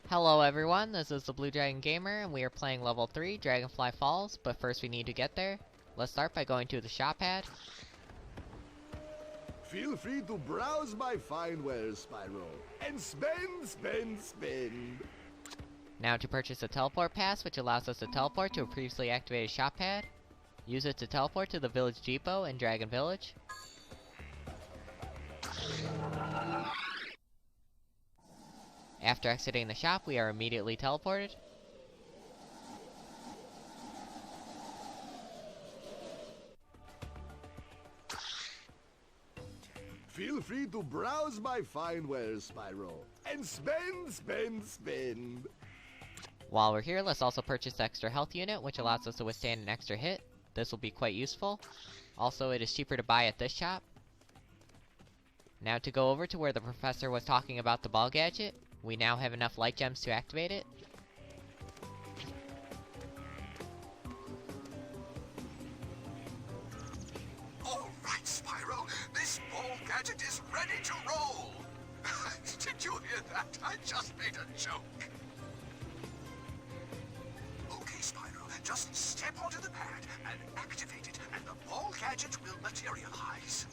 Hello everyone, this is the Blue Dragon Gamer, and we are playing level 3, Dragonfly Falls, but first we need to get there. Let's start by going to the shop pad. Feel free to browse my fine wares, Spyro, and spend. Now to purchase a teleport pass, which allows us to teleport to a previously activated shop pad. Use it to teleport to the village depot in Dragon Village. After exiting the shop, we are immediately teleported. Feel free to browse my fine wares, Spyro, and spend. While we're here, let's also purchase the extra health unit, which allows us to withstand an extra hit. This will be quite useful. Also, it is cheaper to buy at this shop. Now to go over to where the professor was talking about the ball gadget. We now have enough light gems to activate it. All right, Spyro. This ball gadget is ready to roll. Did you hear that? I just made a joke. Okay, Spyro. Just step onto the pad and activate it, and the ball gadget will materialize.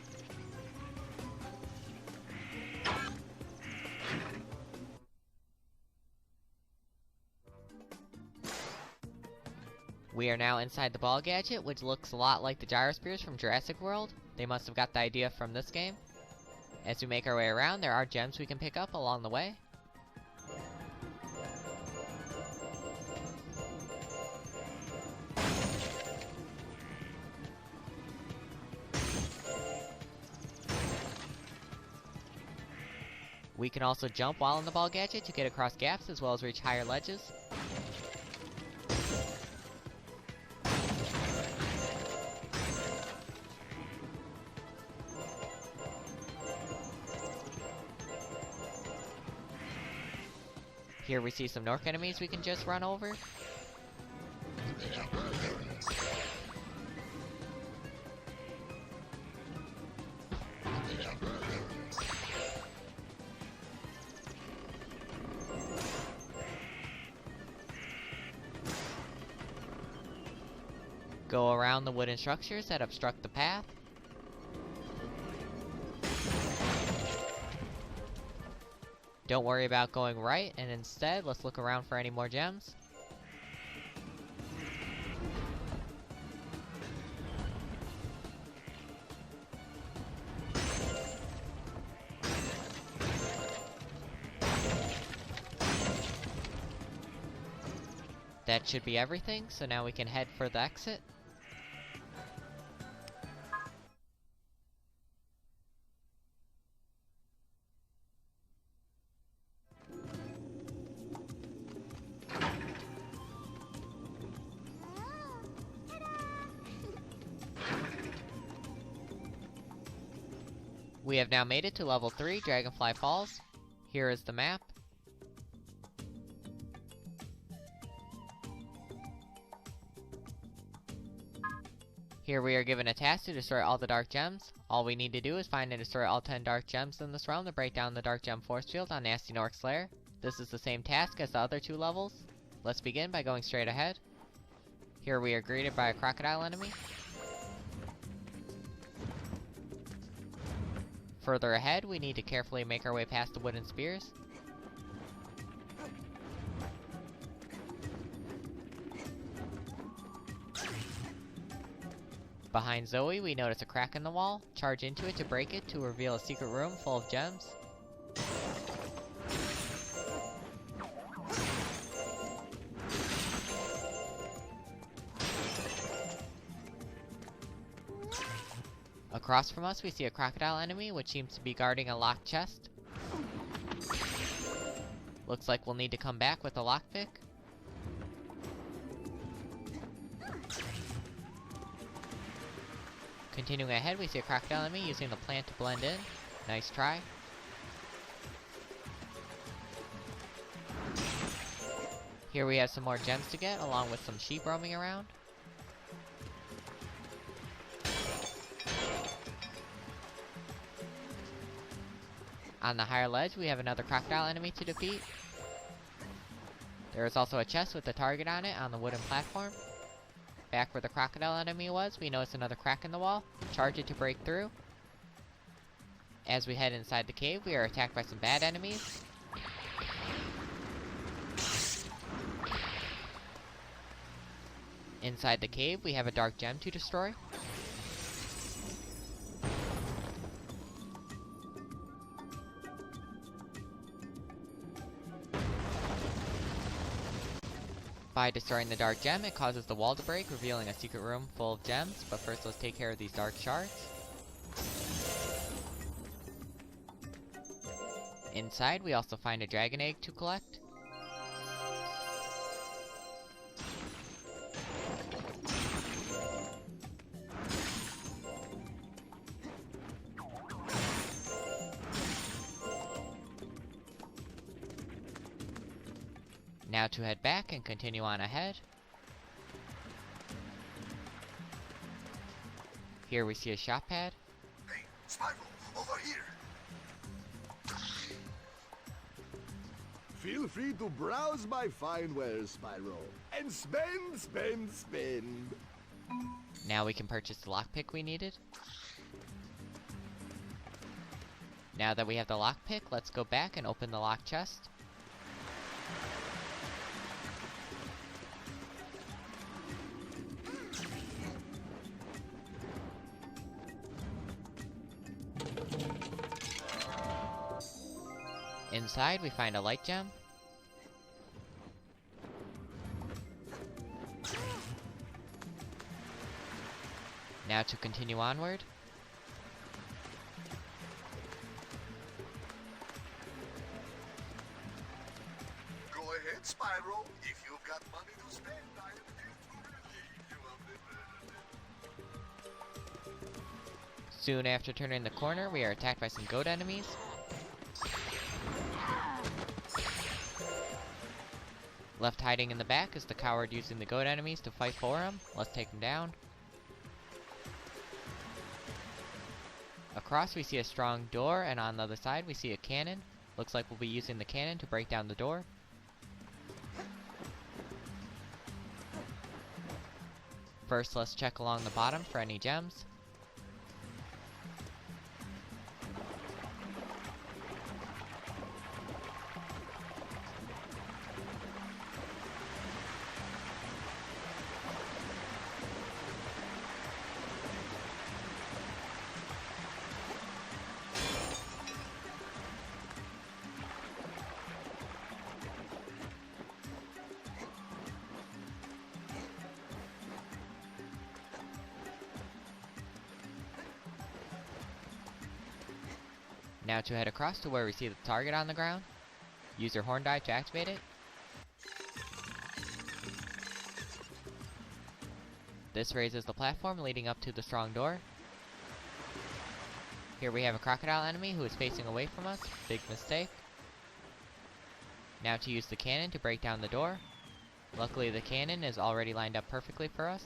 We are now inside the ball gadget, which looks a lot like the gyrospheres from Jurassic World. They must have got the idea from this game. As we make our way around, there are gems we can pick up along the way. We can also jump while in the ball gadget to get across gaps as well as reach higher ledges. Here we see some Nork enemies we can just run over. Go around the wooden structures that obstruct the path. Don't worry about going right, and instead, let's look around for any more gems. That should be everything, so now we can head for the exit. We have now made it to level 3, Dragonfly Falls. Here is the map. Here we are given a task to destroy all the dark gems. All we need to do is find and destroy all 10 dark gems in this realm to break down the dark gem force field on Nasty Nork's lair. This is the same task as the other 2 levels. Let's begin by going straight ahead. Here we are greeted by a crocodile enemy. Further ahead, we need to carefully make our way past the wooden spears. Behind Zoe, we notice a crack in the wall. Charge into it to break it to reveal a secret room full of gems. Across from us, we see a crocodile enemy, which seems to be guarding a locked chest. Looks like we'll need to come back with a lockpick. Continuing ahead, we see a crocodile enemy using the plant to blend in. Nice try. Here we have some more gems to get, along with some sheep roaming around. On the higher ledge, we have another crocodile enemy to defeat. There is also a chest with a target on it on the wooden platform. Back where the crocodile enemy was, we notice another crack in the wall. Charge it to break through. As we head inside the cave, we are attacked by some bad enemies. Inside the cave, we have a dark gem to destroy. By destroying the dark gem, it causes the wall to break, revealing a secret room full of gems. But first, let's take care of these dark shards. Inside, we also find a dragon egg to collect. Now to head back and continue on ahead. Here we see a shop pad. Hey, Spyro, over here. Feel free to browse my fine wares, Spyro. And spend, spend, spend. Now we can purchase the lockpick we needed. Now that we have the lockpick, let's go back and open the locked chest. Inside, we find a light gem. Now to continue onward. Go ahead, Spyro. If you've got money to spend, I am here to relieve you of the burden. Soon after turning the corner, we are attacked by some goat enemies. Left hiding in the back is the coward using the goat enemies to fight for him. Let's take him down. Across we see a strong door, and on the other side we see a cannon. Looks like we'll be using the cannon to break down the door. First, let's check along the bottom for any gems. Now to head across to where we see the target on the ground. Use your horn dive to activate it. This raises the platform leading up to the strong door. Here we have a crocodile enemy who is facing away from us. Big mistake. Now to use the cannon to break down the door. Luckily the cannon is already lined up perfectly for us.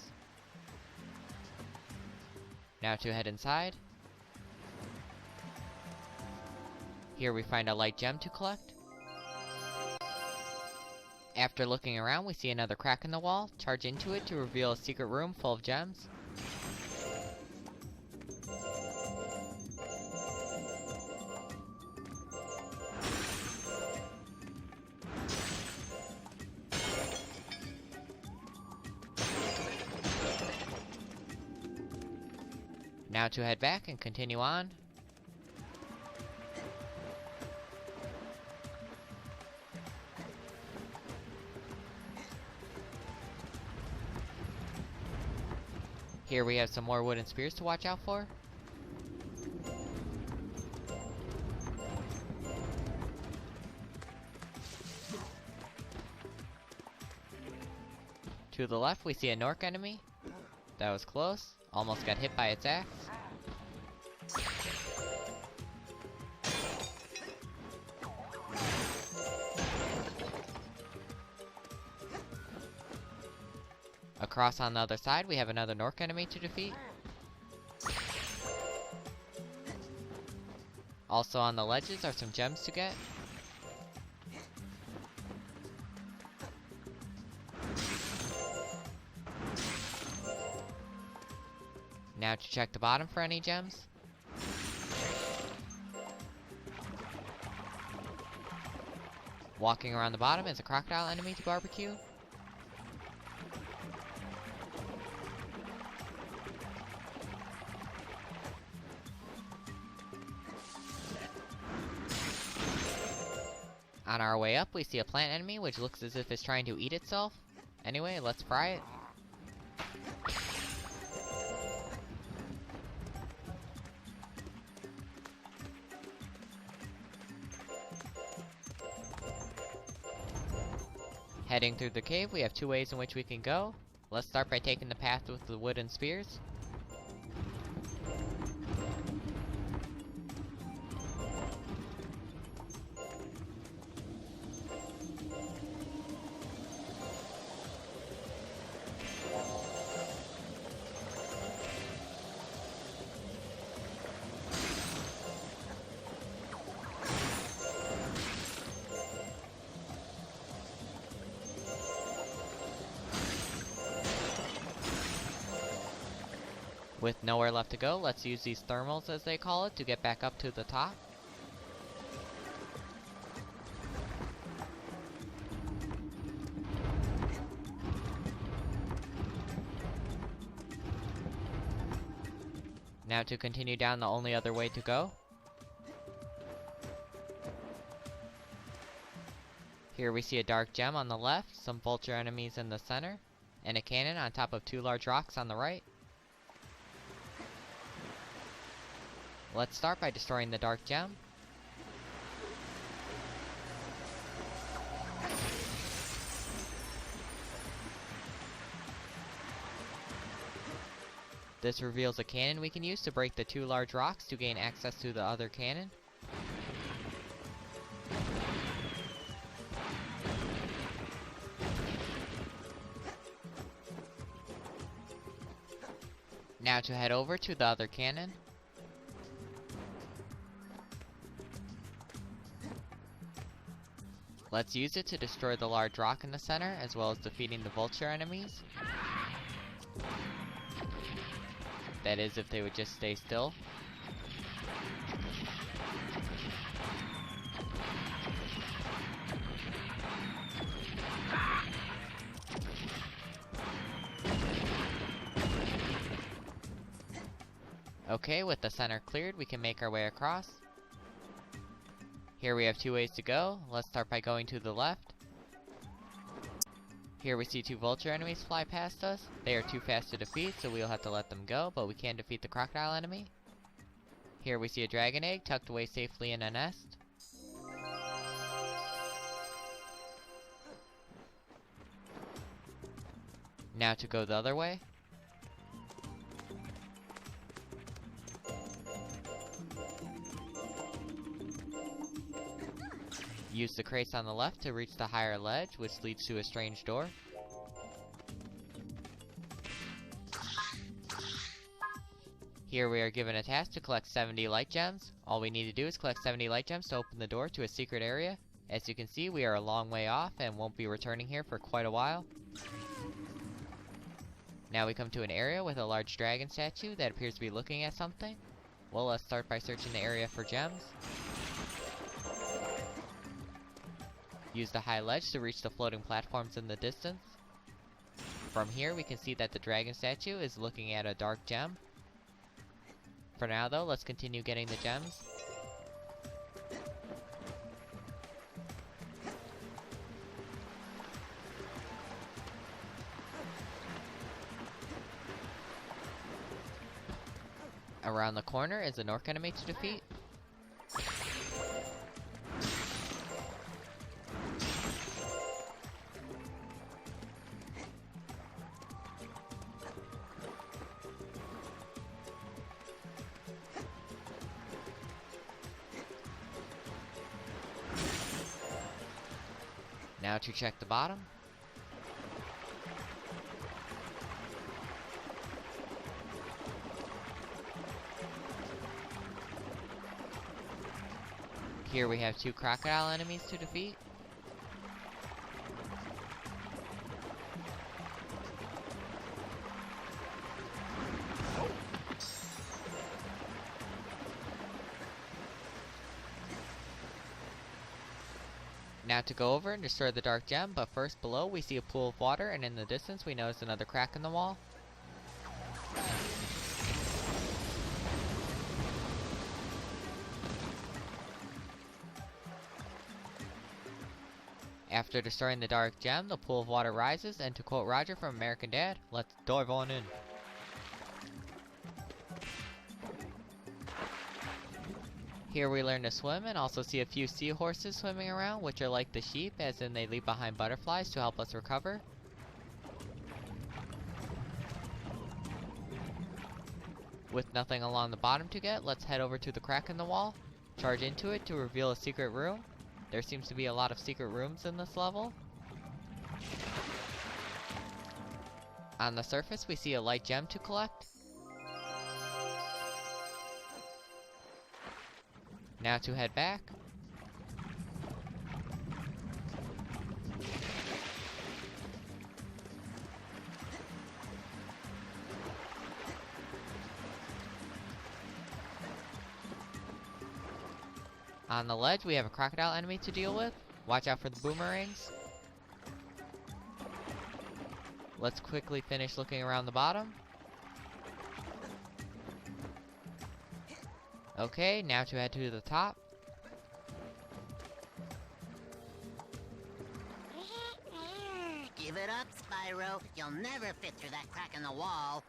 Now to head inside. Here we find a light gem to collect. After looking around, we see another crack in the wall. Charge into it to reveal a secret room full of gems. Now to head back and continue on. Here we have some more wooden spears to watch out for. To the left we see a Nork enemy. That was close. Almost got hit by its axe. Across on the other side, we have another Nork enemy to defeat. Also on the ledges are some gems to get. Now to check the bottom for any gems. Walking around the bottom is a crocodile enemy to barbecue. On our way up, we see a plant enemy which looks as if it's trying to eat itself. Anyway, let's fry it. Heading through the cave, we have two ways in which we can go. Let's start by taking the path with the wooden spears. With nowhere left to go, let's use these thermals, as they call it, to get back up to the top. Now to continue down the only other way to go. Here we see a dark gem on the left, some vulture enemies in the center, and a cannon on top of two large rocks on the right. Let's start by destroying the dark gem. This reveals a cannon we can use to break the two large rocks to gain access to the other cannon. Now to head over to the other cannon. Let's use it to destroy the large rock in the center, as well as defeating the vulture enemies. That is, if they would just stay still. Okay, with the center cleared, we can make our way across. Here we have two ways to go. Let's start by going to the left. Here we see two vulture enemies fly past us. They are too fast to defeat, so we'll have to let them go, but we can defeat the crocodile enemy. Here we see a dragon egg tucked away safely in a nest. Now to go the other way. Use the crates on the left to reach the higher ledge, which leads to a strange door. Here we are given a task to collect 70 light gems. All we need to do is collect 70 light gems to open the door to a secret area. As you can see, we are a long way off and won't be returning here for quite a while. Now we come to an area with a large dragon statue that appears to be looking at something. Well, let's start by searching the area for gems. Use the high ledge to reach the floating platforms in the distance. From here, we can see that the dragon statue is looking at a dark gem. For now, though, let's continue getting the gems. Around the corner is an orc enemy to defeat. Now to check the bottom. Here we have two crocodile enemies to defeat. Now to go over and destroy the dark gem, but first below we see a pool of water, and in the distance we notice another crack in the wall. After destroying the dark gem, the pool of water rises, and to quote Roger from American Dad, let's dive on in. Here we learn to swim and also see a few seahorses swimming around, which are like the sheep, as in they leave behind butterflies to help us recover. With nothing along the bottom to get, let's head over to the crack in the wall, charge into it to reveal a secret room. There seems to be a lot of secret rooms in this level. On the surface we see a light gem to collect. Now to head back. On the ledge, we have a crocodile enemy to deal with. Watch out for the boomerangs. Let's quickly finish looking around the bottom. Okay, now to head to the top. Give it up, Spyro. You'll never fit through that crack in the wall.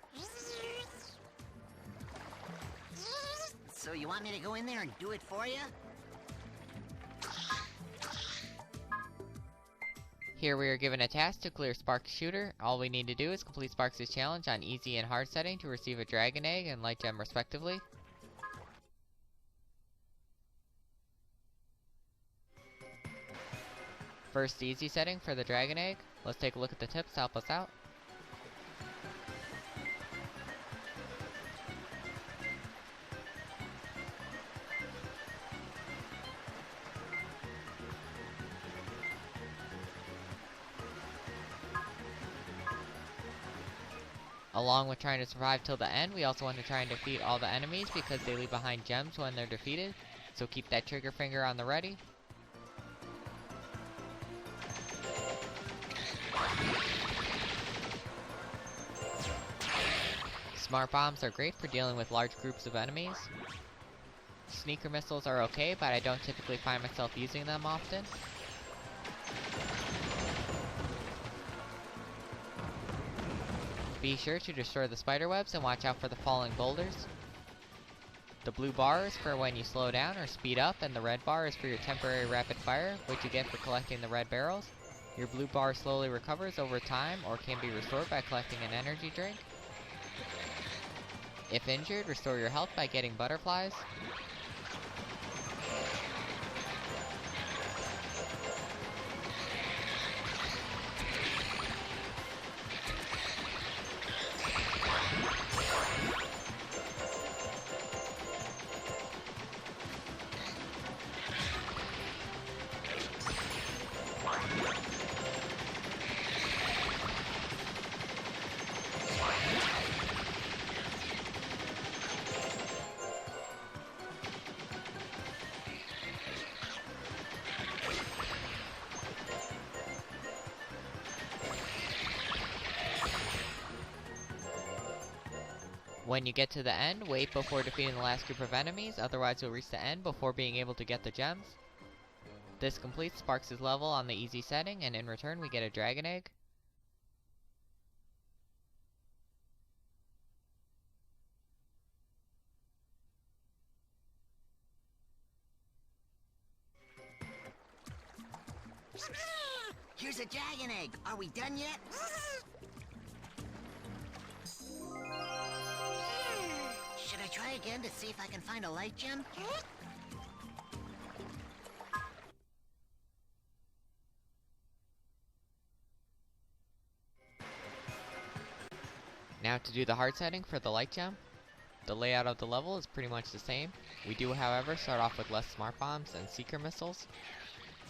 So you want me to go in there and do it for you? Here we are given a task to clear Sparx Shooter. All we need to do is complete Sparx' challenge on easy and hard setting to receive a dragon egg and light gem respectively. First easy setting for the dragon egg. Let's take a look at the tips to help us out. Along with trying to survive till the end, we also want to try and defeat all the enemies because they leave behind gems when they're defeated. So keep that trigger finger on the ready. Smart bombs are great for dealing with large groups of enemies. Sneaker missiles are okay, but I don't typically find myself using them often. Be sure to destroy the spider webs and watch out for the falling boulders. The blue bar is for when you slow down or speed up, and the red bar is for your temporary rapid fire, which you get for collecting the red barrels. Your blue bar slowly recovers over time or can be restored by collecting an energy drink. If injured, restore your health by getting butterflies. When you get to the end, wait before defeating the last group of enemies, otherwise you'll reach the end before being able to get the gems. This completes Sparx' level on the easy setting, and in return we get a dragon egg. Here's a dragon egg. Are we done yet? Should I try again to see if I can find a light gem? Now to do the hard setting for the light gem. The layout of the level is pretty much the same. We do, however, start off with less smart bombs and seeker missiles.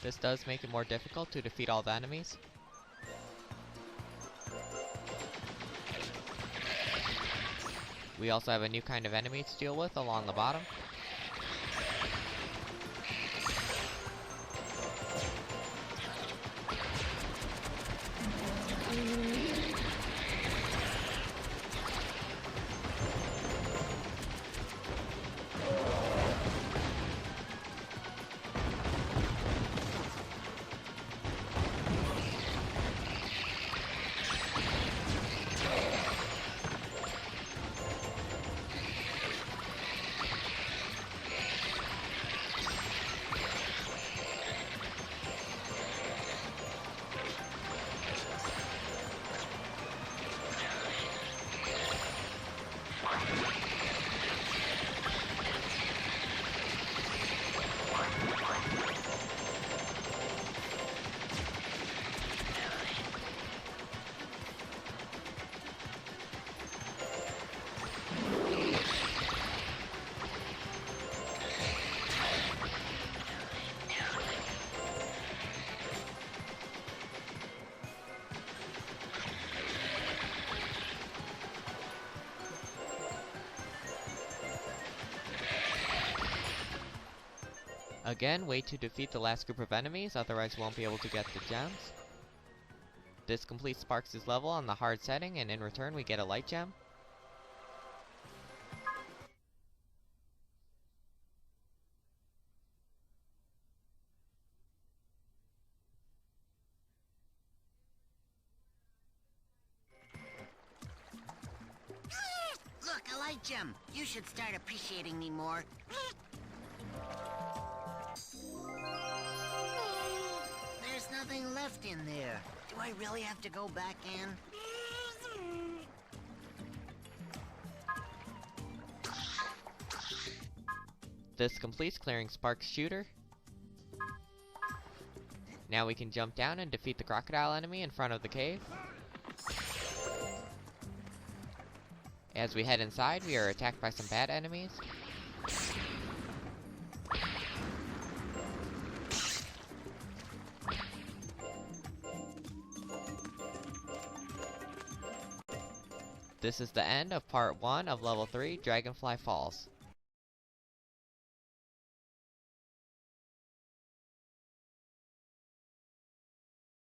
This does make it more difficult to defeat all the enemies. We also have a new kind of enemy to deal with along the bottom. Again, wait to defeat the last group of enemies, otherwise you won't be able to get the gems. This completes Sparx' level on the hard setting, and in return we get a light gem. Look, a light gem. You should start appreciating me more. There's nothing left in there. Do I really have to go back in? This completes clearing Sparx Shooter. Now we can jump down and defeat the crocodile enemy in front of the cave. As we head inside, we are attacked by some bad enemies. This is the end of part 1 of level 3, Dragonfly Falls.